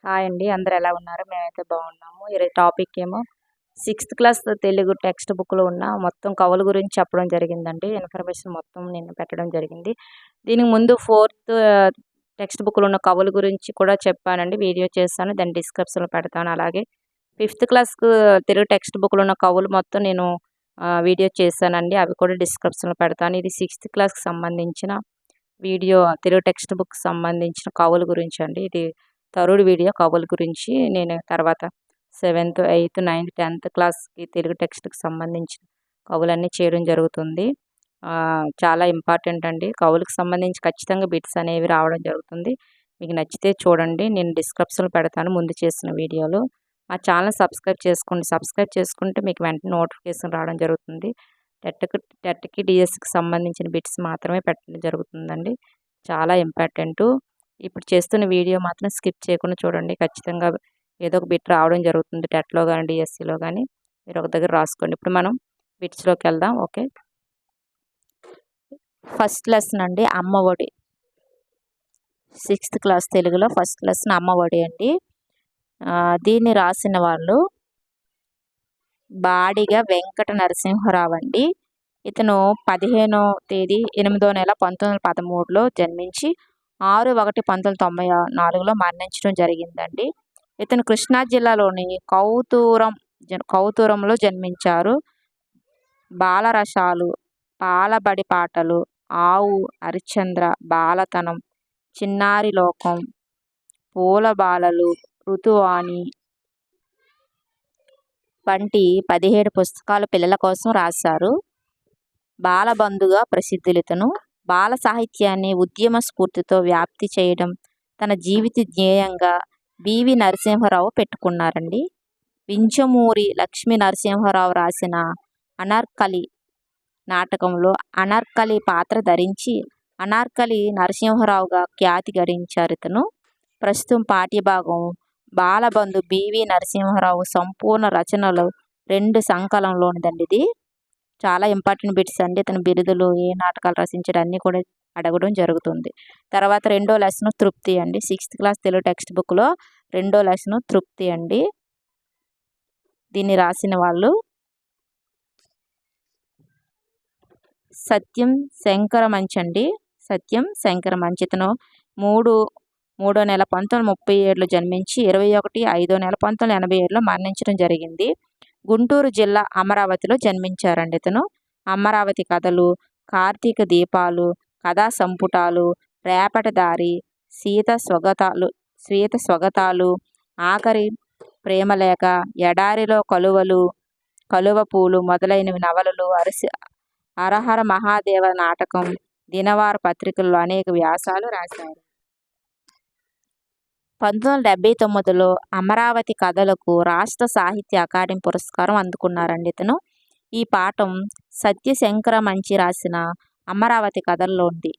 Hi అండి. అందరూ ఎలా ఉన్నారు? మేమైతే బాగున్నాము. ఈరోజు టాపిక్ ఏమో సిక్స్త్ క్లాస్ తెలుగు టెక్స్ట్ బుక్‌లో ఉన్న మొత్తం కవుల గురించి చెప్పడం జరిగిందండి. ఇన్ఫర్మేషన్ మొత్తం నేను పెట్టడం జరిగింది. దీనికి ముందు ఫోర్త్ టెక్స్ట్ బుక్‌లో ఉన్న కవుల గురించి కూడా చెప్పానండి. వీడియో చేశాను. దాన్ని డిస్క్రిప్షన్‌లో పెడతాను. అలాగే ఫిఫ్త్ క్లాస్‌కు తెలుగు టెక్స్ట్ బుక్‌లో ఉన్న కవులు మొత్తం నేను వీడియో చేశానండి. అవి కూడా డిస్క్రిప్షన్‌లో పెడతాను. ఇది సిక్స్త్ క్లాస్‌కి సంబంధించిన వీడియో, తెలుగు టెక్స్ట్ బుక్‌కి సంబంధించిన కవుల గురించి అండి. ఇది థర్డ్ వీడియో కవుల గురించి. నేను తర్వాత సెవెంత్, ఎయిత్, నైన్త్, 10th క్లాస్‌కి తెలుగు టెక్స్ట్‌కి సంబంధించిన కవులన్నీ చేయడం జరుగుతుంది. చాలా ఇంపార్టెంట్ అండి. కవులకు సంబంధించి ఖచ్చితంగా బిట్స్ అనేవి రావడం జరుగుతుంది. మీకు నచ్చితే చూడండి. నేను డిస్క్రిప్షన్‌లో పెడతాను ముందు చేసిన వీడియోలు. మా ఛానల్ సబ్స్క్రైబ్ చేసుకోండి. సబ్స్క్రైబ్ చేసుకుంటే మీకు వెంటనే నోటిఫికేషన్ రావడం జరుగుతుంది. టెట్‌కి, డిఎస్సికి సంబంధించిన బిట్స్ మాత్రమే పెట్టడం జరుగుతుందండి. చాలా ఇంపార్టెంటు. ఇప్పుడు చేస్తున్న వీడియో మాత్రం స్కిప్ చేయకుండా చూడండి. ఖచ్చితంగా ఏదో ఒక బిట్ రావడం జరుగుతుంది. టెట్‌లో గానీ, డిఎస్సిలో గానీ మీరు ఒక దగ్గర రాసుకోండి. ఇప్పుడు మనం బిట్స్‌లోకి వెళ్దాం. ఓకే. ఫస్ట్ లెసన్ అండి అమ్మ ఒడి. సిక్స్త్ క్లాస్ తెలుగులో ఫస్ట్ లెసన్ అమ్మ ఒడి అండి. దీన్ని రాసిన వాళ్ళు బాడిగ వెంకట నరసింహరావు అండి. ఇతను 15వ తేదీ 8వ నెల 1913లో జన్మించి 6/1/1994లో మరణించడం జరిగిందండి. ఇతను కృష్ణా జిల్లాలోని కౌతూరంలో జన్మించారు. బాలరసాలు, పాలబడి పాటలు, ఆవు, హరిశ్చంద్ర, బాలతనం, చిన్నారి లోకం, పూలబాలలు, ఋతువాణి వంటి 17 పుస్తకాలు పిల్లల కోసం రాశారు. బాలబంధుగా ప్రసిద్ధులితను. బాల సాహిత్యాన్ని ఉద్యమ స్ఫూర్తితో వ్యాప్తి చేయడం తన జీవిత ధ్యేయంగా బివి నరసింహారావు పెట్టుకున్నారండి. వింజమూరి లక్ష్మీ నరసింహారావు రాసిన అనార్కలి నాటకంలో అనార్కలి పాత్ర ధరించి అనార్కలి నరసింహారావుగా ఖ్యాతి గడించారు ఇతను. ప్రస్తుతం పాఠ్యభాగం బాలబంధు బివి నరసింహారావు సంపూర్ణ రచనలు 2 సంకలనంలోనిదండి ఇది. చాలా ఇంపార్టెంట్ బిట్స్ అండి. ఇతను బిరుదులు, ఏ నాటకాలు రచించడం అన్నీ కూడా అడగడం జరుగుతుంది. తర్వాత రెండో లెసన్ తృప్తి అండి. సిక్స్త్ క్లాస్ తెలుగు టెక్స్ట్ బుక్‌లో రెండో లెసన్ తృప్తి అండి. దీన్ని రాసిన వాళ్ళు సత్యం శంకరమంచి అండి. సత్యం శంకరమంచి. ఇతను 3వ నెల 1937లో జన్మించి 21/5వ నెల 1987లో మరణించడం జరిగింది. గుంటూరు జిల్లా అమరావతిలో జన్మించారండి ఇతను. అమరావతి కథలు, కార్తీక దీపాలు, కథా సంపుటాలు, రేపటి దారి, శ్వేత స్వగతాలు, ఆఖరి ప్రేమలేఖ, ఎడారిలో కలువ పూలు మొదలైనవి నవలలు, హరహర మహాదేవ నాటకం, దినవార పత్రికల్లో అనేక వ్యాసాలు రాశారు. 1979లో అమరావతి కథలకు రాష్ట్ర సాహిత్య అకాడమీ పురస్కారం అందుకున్నారండి ఇతను. ఈ పాఠం సత్యశంకర మంచి రాసిన అమరావతి కథల్లో ఉంది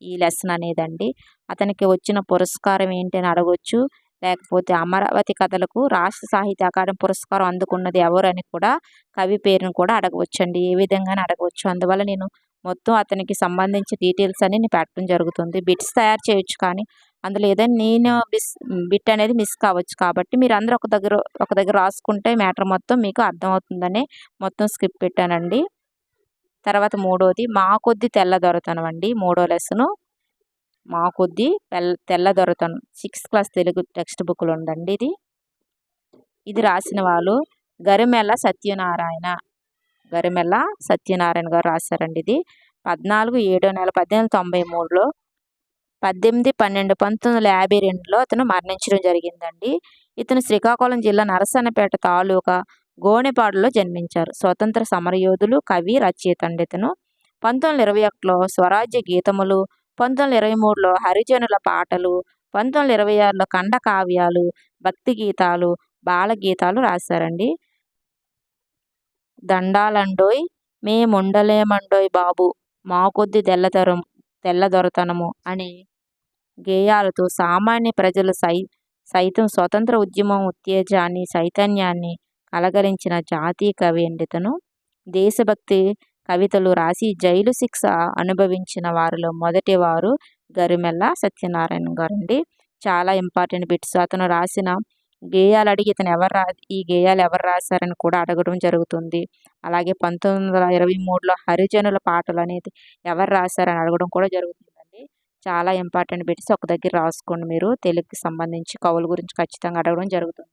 ఈ లెసన్ అనేదండి. అతనికి వచ్చిన పురస్కారం ఏంటి అని అడగొచ్చు. లేకపోతే అమరావతి కథలకు రాష్ట్ర సాహిత్య అకాడమీ పురస్కారం అందుకున్నది ఎవరు అని కూడా కవి పేరును కూడా అడగవచ్చండి. ఏ విధంగానే అడగవచ్చు. అందువల్ల నేను మొత్తం అతనికి సంబంధించిన డీటెయిల్స్ అన్ని నేను పెట్టడం జరుగుతుంది. బిట్స్ తయారు చేయొచ్చు కానీ అందులో ఏదైనా నేను బిట్ అనేది మిస్ కావచ్చు. కాబట్టి మీరు అందరూ ఒక దగ్గర రాసుకుంటే మ్యాటర్ మొత్తం మీకు అర్థమవుతుందని మొత్తం స్క్రిప్ట్ పెట్టానండి. తర్వాత మూడోది మా కొద్ది తెల్ల దొరతనం అండి. మూడో లెసను మా కొద్ది తెల్ల దొరతనం. సిక్స్త్ క్లాస్ తెలుగు టెక్స్ట్ బుక్లో ఉందండి ఇది. ఇది రాసిన వాళ్ళు గరిమెల్ల సత్యనారాయణ గారు రాశారండి. ఇది 14/7 నెల 1893లో 18/12/1952లో అతను మరణించడం జరిగిందండి. ఇతను శ్రీకాకుళం జిల్లా నరసన్నపేట తాలూకా గోనెపాడులో జన్మించారు. స్వతంత్ర సమరయోధులు, కవి, రచయిత అండి ఇతను. 1921లో స్వరాజ్య గీతములు, 1923లో హరిజనుల పాటలు, 1926లో ఖండకావ్యాలు, భక్తి గీతాలు, బాలగీతాలు రాశారండి. దండాలండోయ్ మేముండలేమండోయ్ బాబు, మా కొద్ది తెల్లదొరతనము అనే గేయాలతో సామాన్య ప్రజలు సైతం స్వతంత్ర ఉద్యమం ఉత్తేజాన్ని, చైతన్యాన్ని కలగలించిన జాతీయ కవి అండి ఇతను. దేశభక్తి కవితలు రాసి జైలు శిక్ష అనుభవించిన వారిలో మొదటి వారు గరిమెల్ల సత్యనారాయణ గారండి. చాలా ఇంపార్టెంట్ బిట్స్. అతను రాసిన గేయాలు అడిగి ఈ గేయాలు ఎవరు రాశారని కూడా అడగడం జరుగుతుంది. అలాగే 1923లో హరిజనుల పాటలు అనేది ఎవరు రాశారని అడగడం కూడా జరుగుతుందండి. చాలా ఇంపార్టెంట్ బిట్స్ ఒక దగ్గర రాసుకోండి మీరు. తెలుగుకి సంబంధించి కవుల గురించి ఖచ్చితంగా అడగడం జరుగుతుంది.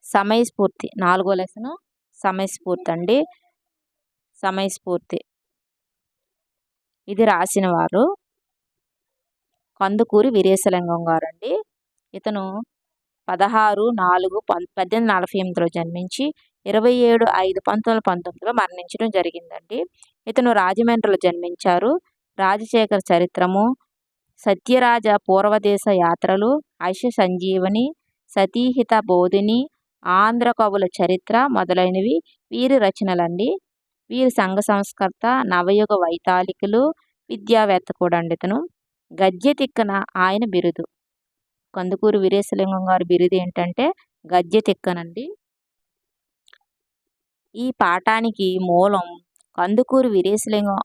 సమయస్ఫూర్తి 4వ లెసను సమయస్ఫూర్తి అండి. సమయస్ఫూర్తి ఇది రాసిన వారు కందుకూరి వీరేశలింగం గారండి. ఇతను 16/4/1848లో జన్మించి 27/5/1919లో మరణించడం జరిగిందండి. ఇతను రాజమండ్రిలో జన్మించారు. రాజశేఖర చరిత్రము, సత్యరాజ పూర్వదేశ యాత్రలు, ఐష సంజీవని, సతీహిత బోధిని, ఆంధ్ర కవుల చరిత్ర మొదలైనవి వీరి రచనలండి. వీరి సంఘ సంస్కర్త, నవయుగ వైతాళికులు, విద్యావేత్త కూడా అండి. ఇతను గద్య తిక్కన ఆయన బిరుదు. కందుకూరి వీరేశలింగం గారి బిరుదు ఏంటంటే గద్య తిక్కనండి. ఈ పాఠానికి మూలం కందుకూరి వీరేశలింగం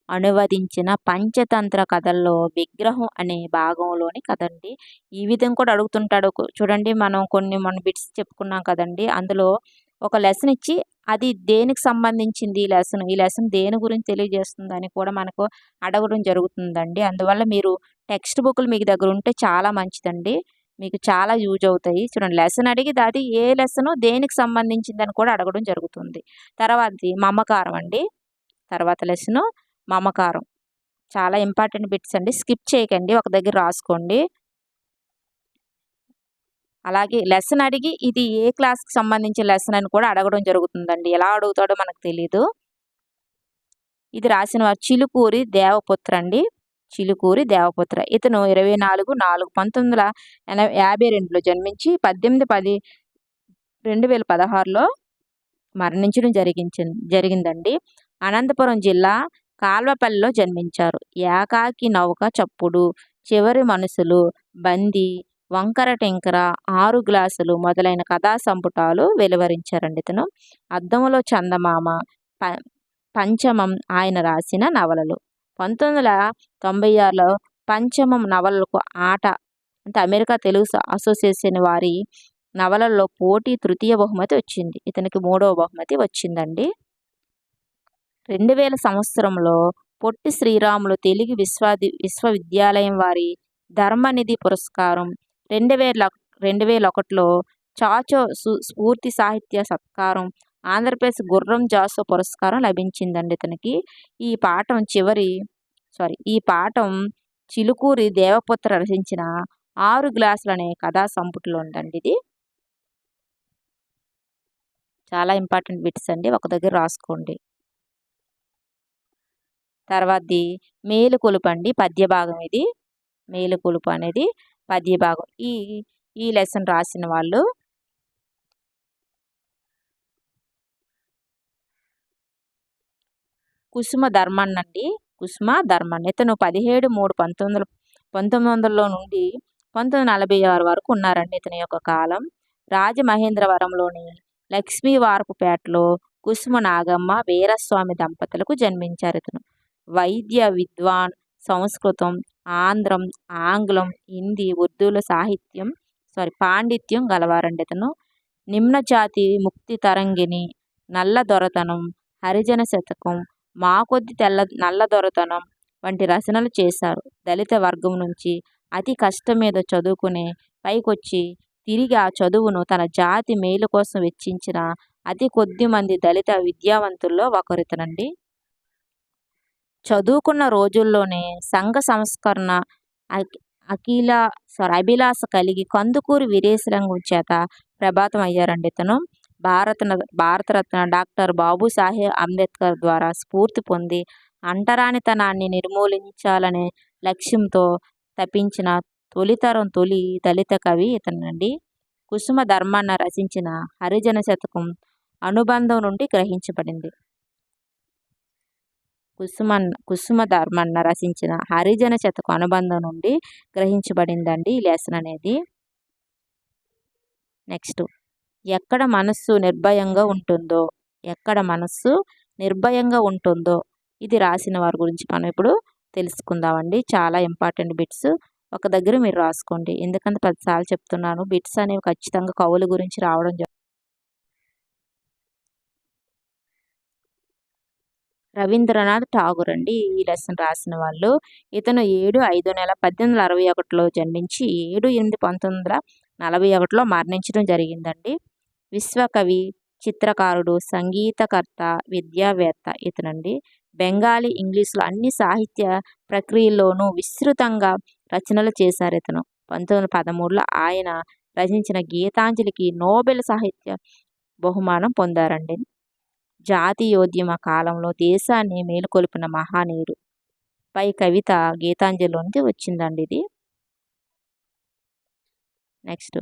అనువదించిన పంచతంత్ర కథల్లో విగ్రహం అనే భాగంలోని కథండి. ఈ విధంగా కూడా అడుగుతుంటాడు. చూడండి, మనం మన బిట్స్ చెప్పుకున్నాం కదండి. అందులో ఒక లెసన్ ఇచ్చి అది దేనికి సంబంధించింది ఈ లెసన్ దేని గురించి తెలియజేస్తుందని కూడా మనకు అడగడం జరుగుతుందండి. అందువల్ల మీరు టెక్స్ట్ బుక్లు మీకు దగ్గర ఉంటే చాలా మంచిదండి. మీకు చాలా యూజ్ అవుతాయి. చూడండి, లెసన్ అడిగి అది ఏ లెసను దేనికి సంబంధించిందని కూడా అడగడం జరుగుతుంది. తర్వాతది మమకారం అండి. తర్వాత లెసను మమకారం. చాలా ఇంపార్టెంట్ బిట్స్ అండి. స్కిప్ చేయకండి, ఒక దగ్గర రాసుకోండి. అలాగే లెసన్ అడిగి ఇది ఏ క్లాస్కి సంబంధించిన లెసన్ అని కూడా అడగడం జరుగుతుందండి. ఎలా అడుగుతాడో మనకు తెలీదు. ఇది రాసిన వారు చిలుకూరి దేవపుత్ర అండి. చిలుకూరి దేవపుత్ర. ఇతను 24/4/1952లో జన్మించి 18/10/2016లో మరణించడం జరిగిందండి. అనంతపురం జిల్లా కాల్వపల్లిలో జన్మించారు. ఏకాకి నౌక చప్పుడు, చివరి మనుషులు, బందీ, వంకర టింకర, 6 గ్లాసులు మొదలైన కథా సంపుటాలు వెలువరించారండి. ఇతను అద్దములో చందమామ, పంచమం ఆయన రాసిన నవలలు. 1996లో పంచమం నవలలకు ఆట అంటే అమెరికా తెలుగు అసోసియేషన్ వారి నవలల్లో పోటీ తృతీయ బహుమతి వచ్చింది. ఇతనికి 3వ బహుమతి వచ్చిందండి. 2000 సంవత్సరంలో పొట్టి శ్రీరాములు తెలుగు విశ్వవిద్యాలయం వారి ధర్మనిధి పురస్కారం, 2001లో చాచో స్ఫూర్తి సాహిత్య సత్కారం, ఆంధ్రప్రదేశ్ గుర్రం జాసు పురస్కారం లభించిందండి ఇతనికి. ఈ పాఠం చిలుకూరి దేవపుత్ర రచించిన 6 గ్లాసులు అనే కథా సంపుటిలో ఉందండి. ఇది చాలా ఇంపార్టెంట్ బిట్స్ అండి, ఒక దగ్గర రాసుకోండి. తర్వాతది మేలుకొలుపు అండి, పద్య భాగం. ఇది మేలుకొలుపు అనేది పద్య భాగం. ఈ లెసన్ రాసిన వాళ్ళు కుసుమ ధర్మన్న అండి. కుసుమ ధర్మన్న. ఇతను 17/3/1900 నుండి 1946 వరకు ఉన్నారండి. ఇతని యొక్క కాలం. రాజమహేంద్రవరంలోని లక్ష్మీవారపుపేటలో కుసుమ నాగమ్మ వీరస్వామి దంపతులకు జన్మించారు. ఇతను వైద్య విద్వాన్, సంస్కృతం, ఆంగ్లం, హిందీ, ఉర్దూల పాండిత్యం గలవారండి. ఇతను నిమ్నజాతి ముక్తి తరంగిణి, నల్ల దొరతనం, హరిజన శతకం, మాకొద్ది నల్ల దొరతనం వంటి రచనలు చేశారు. దళిత వర్గం నుంచి అతి కష్టం మీద చదువుకునే పైకొచ్చి తిరిగి ఆ చదువును తన జాతి మేలు కోసం వెచ్చించిన అతి కొద్ది మంది దళిత విద్యావంతుల్లో ఒకరితనండి. చదువుకున్న రోజుల్లోనే సంఘ సంస్కరణ అభిలాష కలిగి కందుకూరి వీరేశలింగం చేత ప్రభావితం అయ్యారండి. ఇతను భారతరత్న డాక్టర్ బాబాసాహెబ్ అంబేద్కర్ ద్వారా స్ఫూర్తి పొంది అంటరానితనాన్ని నిర్మూలించాలనే లక్ష్యంతో తపించిన తొలి దళిత కవి ఇతనండి. కుసుమ ధర్మన్న రచించిన హరిజన శతకం అనుబంధం నుండి గ్రహించబడింది. కుసుమ ధర్మన్న రచించిన హరిజన శతకం అనుబంధం నుండి గ్రహించబడిందండి ఈ లెసన్ అనేది. నెక్స్ట్, ఎక్కడ మనస్సు నిర్భయంగా ఉంటుందో ఇది రాసిన వారి గురించి మనం ఇప్పుడు తెలుసుకుందామండి. చాలా ఇంపార్టెంట్ బిట్స్. ఒక దగ్గర మీరు రాసుకోండి. ఎందుకంటే 10 సార్లు చెప్తున్నాను. బిట్స్ అనేవి ఖచ్చితంగా కవుల గురించి రావడం రవీంద్రనాథ్ ఠాగూర్ అండి ఈ లెసన్ రాసిన వాళ్ళు. ఇతను 7/5/1861లో జన్మించి 7/8/1941లో మరణించడం జరిగిందండి. విశ్వకవి, చిత్రకారుడు, సంగీతకర్త, విద్యావేత్త ఇతనండి. బెంగాలీ, ఇంగ్లీష్లో అన్ని సాహిత్య ప్రక్రియల్లోనూ విస్తృతంగా రచనలు చేశారు ఇతను. 1913లో ఆయన రచించిన గీతాంజలికి నోబెల్ సాహిత్య బహుమానం పొందారండి. జాతీయోద్యమ కాలంలో దేశాన్ని మేలుకొల్పిన మహానీయుడు పై కవిత గీతాంజలిలో నుంచి వచ్చిందండి ఇది. నెక్స్ట్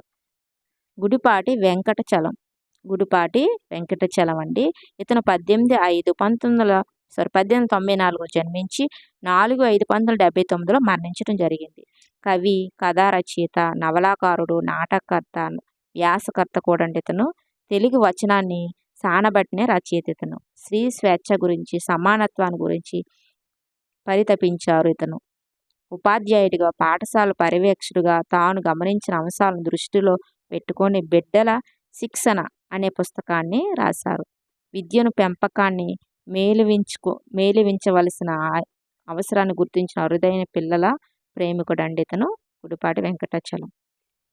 గుడిపాటి వెంకటచలం అండి. ఇతను 1894 జన్మించి 4/5/1979లో మరణించడం జరిగింది. కవి, కథా రచయిత, నవలాకారుడు, నాటకకర్త, వ్యాసకర్త కూడా అండి ఇతను. తెలుగు వచనాన్ని సానబట్టిన రచయిత ఇతను. స్త్రీ స్వేచ్ఛ గురించి, సమానత్వాన్ని గురించి పరితపించారు ఇతను. ఉపాధ్యాయుడిగా, పాఠశాల పర్యవేక్షకుడిగా తాను గమనించిన అంశాలను దృష్టిలో పెట్టుకొని బిడ్డల శిక్షణ అనే పుస్తకాన్ని రాశారు. విద్యను పెంపకాన్ని మేలువించవలసిన అవసరాన్ని గుర్తించిన అరుదైన పిల్లల ప్రేమికుడు అండి ఇతను గుడిపాటి వెంకటాచలం.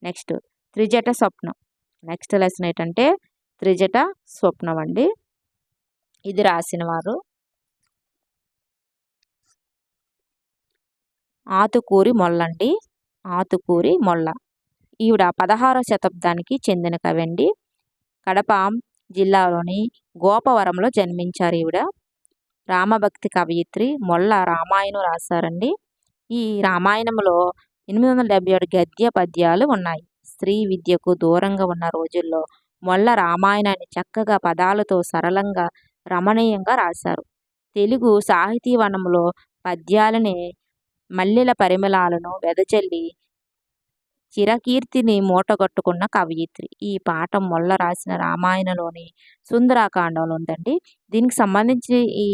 నెక్స్ట్ త్రిజట స్వప్నం. నెక్స్ట్ లెసన్ ఏంటంటే త్రిజట స్వప్నం అండి. ఇది రాసిన వారు ఆతుకూరి మొల్లండి. ఆతుకూరి మొల్ల ఈవిడ 16వ శతాబ్దానికి చెందిన కవి అండి. కడప జిల్లాలోని గోపవరంలో జన్మించారు ఈవిడ. రామభక్తి కవయిత్రి. మొల్ల రామాయణం రాశారండి. ఈ రామాయణంలో 877 గద్య పద్యాలు ఉన్నాయి. స్త్రీ విద్యకు దూరంగా ఉన్న రోజుల్లో మొల్ల రామాయణాన్ని చక్కగా పదాలతో సరళంగా రమణీయంగా రాశారు. తెలుగు సాహితీవనంలో పద్యాలని మల్లెల పరిమళాలను వెదజల్లి చిరకీర్తిని మూటగట్టుకున్న కవయిత్రి. ఈ పాఠం మొల్ల రాసిన రామాయణంలోని సుందరాకాండంలో ఉందండి. దీనికి సంబంధించి ఈ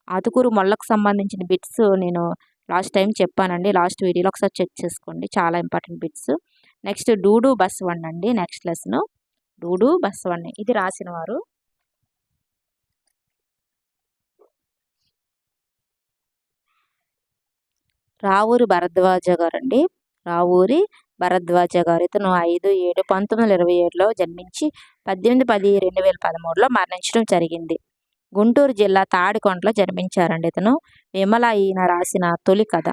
ఆతుకూరు మొల్లకు సంబంధించిన బిట్స్ నేను లాస్ట్ టైం చెప్పానండి. లాస్ట్ వీడియోలో ఒకసారి చెక్ చేసుకోండి. చాలా important bits. Next Dudu Basavanna అండి. నెక్స్ట్ లెసన్ డూడు బసవಣ್ణ. ఇది రాసిన వారు రావూరి భరద్వాజ గారు అండి. రావూరి భరద్వాజ గారు. ఇతను 5/7/1927లో జన్మించి 18/10/2013లో మరణించడం జరిగింది. గుంటూరు జిల్లా తాడికొండలో జన్మించారండి ఇతను. విమల ఈయన రాసిన తొలి కథ.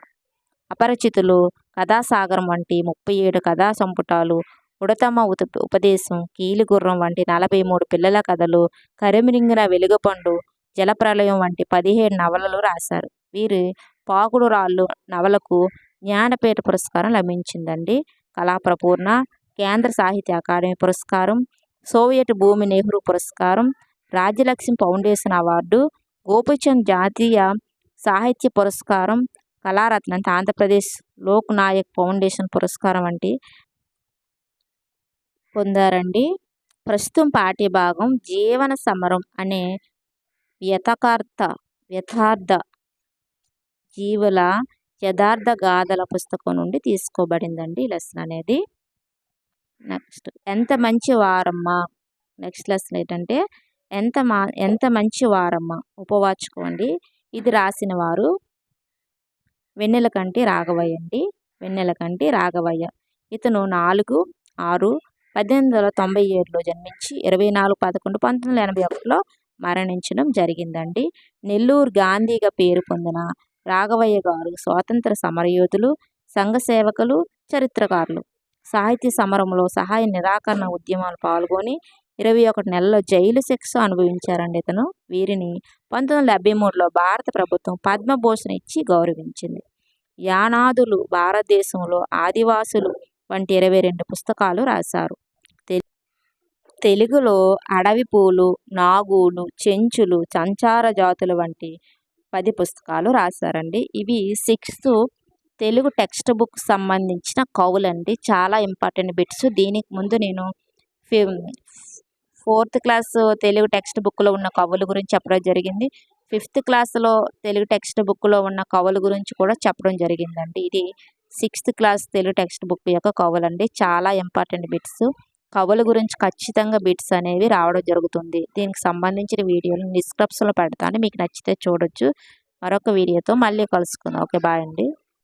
అపరిచితులు, కథాసాగరం వంటి 37 కథా సంపుటాలు, ఉడతమ్మ ఉపదేశం, కీలుగుర్రం వంటి 43 పిల్లల కథలు, కరిమిరింగిన వెలుగుపండు, జలప్రలయం వంటి 17 నవలలు రాశారు. వీరి పాకుడు రాళ్ళు నవలకు జ్ఞానపీఠ పురస్కారం లభించిందండి. కళాప్రపూర్ణ, కేంద్ర సాహిత్య అకాడమీ పురస్కారం, సోవియట్ భూమి నెహ్రూ పురస్కారం, రాజ్యలక్ష్మి ఫౌండేషన్ అవార్డు, గోపీచంద్ జాతీయ సాహిత్య పురస్కారం, కళారత్న అంటే ఆంధ్రప్రదేశ్ లోక్ నాయక్ ఫౌండేషన్ పురస్కారం వంటి పొందారండి. ప్రస్తుతం పాఠ్యభాగం జీవన సమరం అనే యథార్థ జీవుల యథార్థ గాథల పుస్తకం నుండి తీసుకోబడిందండి ఈ లెసన్ అనేది. నెక్స్ట్ ఎంత మంచి వారమ్మా. నెక్స్ట్ లెసన్ ఏంటంటే ఎంత మంచి వారమ్మ ఉపవాచకం అండి. ఇది రాసిన వారు వెన్నెలకంటి రాఘవయ్య అండి. వెన్నెలకంటి రాఘవయ్య. ఇతను 4/6/1897లో జన్మించి 24/11/1981లో మరణించడం జరిగిందండి. నెల్లూరు గాంధీగా పేరు పొందిన రాఘవయ్య గారు స్వాతంత్ర సమరయోధులు, సంఘ సేవకులు, చరిత్రకారులు. సాహిత్య సమరంలో సహాయ నిరాకరణ ఉద్యమాలు పాల్గొని 21 నెలల్లో జైలు శిక్ష అనుభవించారండి ఇతను. వీరిని 1973లో భారత ప్రభుత్వం పద్మభూషణ్ ఇచ్చి గౌరవించింది. యానాదులు, భారతదేశంలో ఆదివాసులు వంటి 22 పుస్తకాలు రాశారు. తెలుగులో అడవి పూలు, నాగులు, చెంచులు, సంచార జాతులు వంటి 10 పుస్తకాలు రాశారండి. ఇవి 6th తెలుగు టెక్స్ట్ బుక్ సంబంధించిన కవులండి. చాలా ఇంపార్టెంట్ బిట్స్. దీనికి ముందు నేను 4th క్లాస్ తెలుగు టెక్స్ట్ బుక్లో ఉన్న కవుల గురించి చెప్పడం జరిగింది. 5th క్లాస్లో తెలుగు టెక్స్ట్ బుక్లో ఉన్న కవుల గురించి కూడా చెప్పడం జరిగిందండి. ఇది 6th class Telugu text book యొక్క కవులండి. చాలా ఇంపార్టెంట్ బిట్స్. కవుల గురించి ఖచ్చితంగా బిట్స్ అనేవి రావడం జరుగుతుంది. దీనికి సంబంధించిన వీడియోలు డిస్క్రిప్షన్లో పెడతాను, మీకు నచ్చితే చూడొచ్చు. మరొక వీడియోతో మళ్ళీ కలుసుకుందాం. ఓకే, బాయ్ అండి.